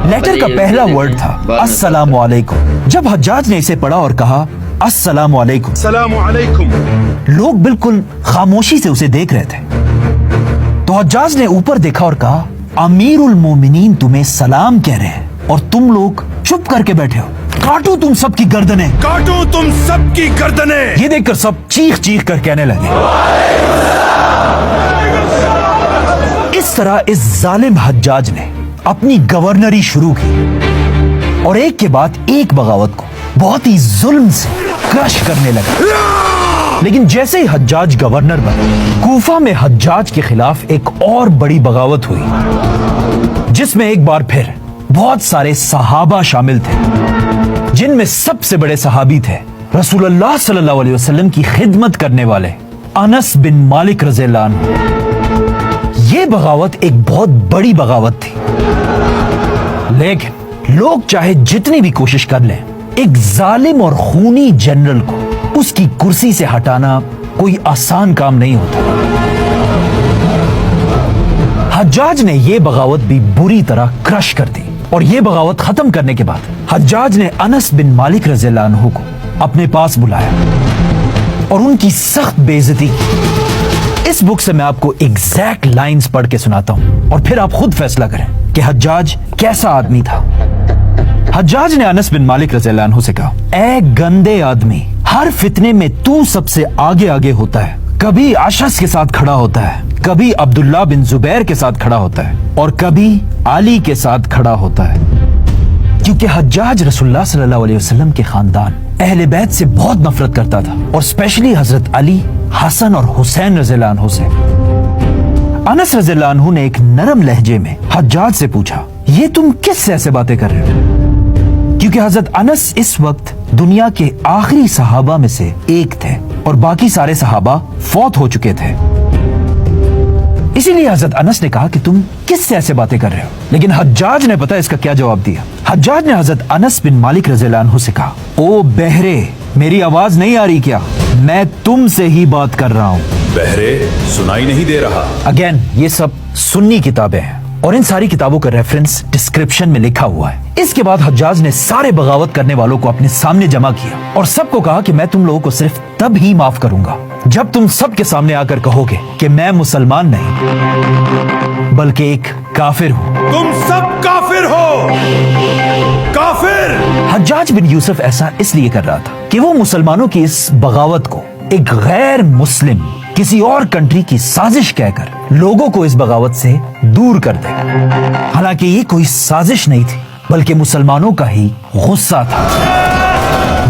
Letter کا پہلا word تھا السلام علیکم۔ جب حجاج نے اسے پڑھا اور کہا السلام علیکم، السلام علیکم، لوگ بالکل خاموشی سے اسے دیکھ رہے تھے۔ تو حجاج نے اوپر دیکھا اور کہا امیر المومنین تمہیں سلام کہہ رہے ہیں اور تم لوگ چپ کر کے بیٹھے ہو، کاٹو تم سب کی گردنیں، کاٹو تم سب کی گردنیں۔ یہ دیکھ کر سب چیخ چیخ کر کہنے لگے۔ اس طرح اس ظالم حجاج نے اپنی گورنری شروع کی اور ایک کے بعد ایک بغاوت کو بہت ہی ظلم سے کرش کرنے لگا۔ لیکن جیسے ہی حجاج گورنر بنا، کوفہ میں حجاج کے خلاف ایک اور بڑی بغاوت ہوئی، جس میں ایک بار پھر بہت سارے صحابہ شامل تھے، جن میں سب سے بڑے صحابی تھے رسول اللہ صلی اللہ علیہ وسلم کی خدمت کرنے والے انس بن مالک رضی اللہ عنہ۔ یہ بغاوت ایک بہت بڑی بغاوت تھی، لیکن لوگ چاہے جتنی بھی کوشش کر لیں، ایک ظالم اور خونی جنرل کو اس کی کرسی سے ہٹانا کوئی آسان کام نہیں ہوتا۔ حجاج نے یہ بغاوت بھی بری طرح کرش کر دی، اور یہ بغاوت ختم کرنے کے بعد حجاج نے انس بن مالک رضی اللہ عنہ کو اپنے پاس بلایا اور ان کی سخت بے عزتی کی۔ اس بک سے میں آپ کو ایگزیکٹ لائنز پڑھ کے سناتا ہوں اور پھر آپ خود فیصلہ کریں کہ حجاج کیسا آدمی تھا۔ حجاج نے انس بن مالک رضی اللہ عنہ سے کہا اے گندے آدمی، ہر فتنے میں تو سب سے آگے آگے ہوتا ہے، کبھی عشس کے ساتھ کھڑا ہوتا ہے، کبھی عبداللہ بن زبیر کے ساتھ کھڑا ہوتا ہے اور کبھی علی کے ساتھ کھڑا ہوتا ہے، کیونکہ حجاج رسول اللہ صلی اللہ علیہ وسلم کے خاندان اہل بیت سے بہت نفرت کرتا تھا، اور اسپیشلی حضرت علی، حسن اور حسین رضی اللہ عنہ سے۔ انس رضی اللہ عنہ نے ایک نرم لہجے میں حجاج سے پوچھا یہ تم کس سے ایسے باتیں کر رہے ہو؟ کیونکہ حضرت انس اس وقت دنیا کے آخری صحابہ میں سے ایک تھے اور باقی سارے صحابہ فوت ہو چکے تھے۔ اسی لیے حضرت انس نے کہا کہ تم کس سے ایسے باتیں کر رہے ہو، لیکن حجاج نے پتا اس کا کیا جواب دیا۔ حجاج نے حضرت انس بن مالک رضی اللہ عنہ سے کہا او بہرے، میری آواز نہیں آ رہی کیا؟ میں تم سے ہی بات کر رہا ہوں۔ بہرے، سنائی نہیں دے رہا؟ اگین یہ سب سنی کتابیں ہیں اور ان ساری کتابوں کا ریفرنس ڈسکرپشن میں لکھا ہوا ہے۔ اس کے بعد حجاج نے سارے بغاوت کرنے والوں کو اپنے سامنے جمع کیا اور سب کو کہا کہ میں تم لوگوں کو صرف تب ہی معاف کروں گا جب تم سب کے سامنے آ کر کہو گے کہ میں مسلمان نہیں بلکہ ایک کافر ہوں۔ تم سب کافر ہو، کافر۔ حجاج بن یوسف ایسا اس لیے کر رہا تھا کہ وہ مسلمانوں کی اس بغاوت کو ایک غیر مسلم کسی اور کنٹری کی سازش کہہ کر لوگوں کو اس بغاوت سے دور کر دے۔ حالانکہ یہ کوئی سازش نہیں تھی بلکہ مسلمانوں کا ہی غصہ تھا۔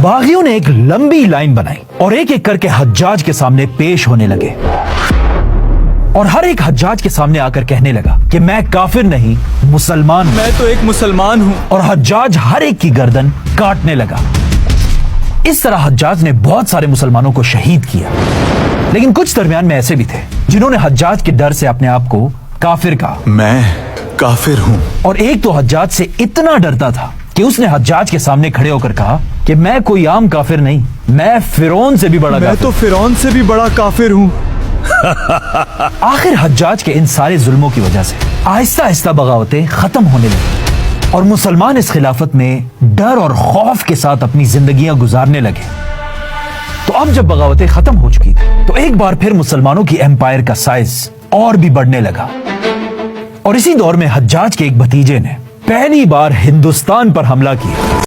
باغیوں نے ایک لمبی لائن بنائی اور ایک ایک کر کے حجاج کے سامنے پیش ہونے لگے، اور ہر ایک حجاج کے سامنے آ کر کہنے لگا کہ میں کافر نہیں مسلمان ہوں۔ میں تو ایک مسلمان ہوں۔ اور حجاج ہر ایک کی گردن کاٹنے لگا۔ اس طرح حجاج نے بہت سارے مسلمانوں کو شہید کیا، لیکن کچھ درمیان میں ایسے بھی تھے جنہوں نے حجاج کے ڈر سے اپنے آپ کو کافر کہا۔ میں کافر ہوں۔ اور ایک تو حجاج سے اتنا ڈرتا تھا کہ اس نے حجاج کے سامنے کھڑے ہو کر کہا کہ میں کوئی عام کافر نہیں، میں فرعون سے بھی بڑا میں کافر تو فرعون سے بھی بڑا کافر ہوں۔ آخر حجاج کے ان سارے ظلموں کی وجہ سے آہستہ آہستہ بغاوتیں ختم ہونے لگی اور مسلمان اس خلافت میں ڈر اور خوف کے ساتھ اپنی زندگیاں گزارنے لگے۔ تو اب جب بغاوتیں ختم ہو چکی تھی تو ایک بار پھر مسلمانوں کی ایمپائر کا سائز اور بھی بڑھنے لگا، اور اسی دور میں حجاج کے ایک بھتیجے نے پہلی بار ہندوستان پر حملہ کیا۔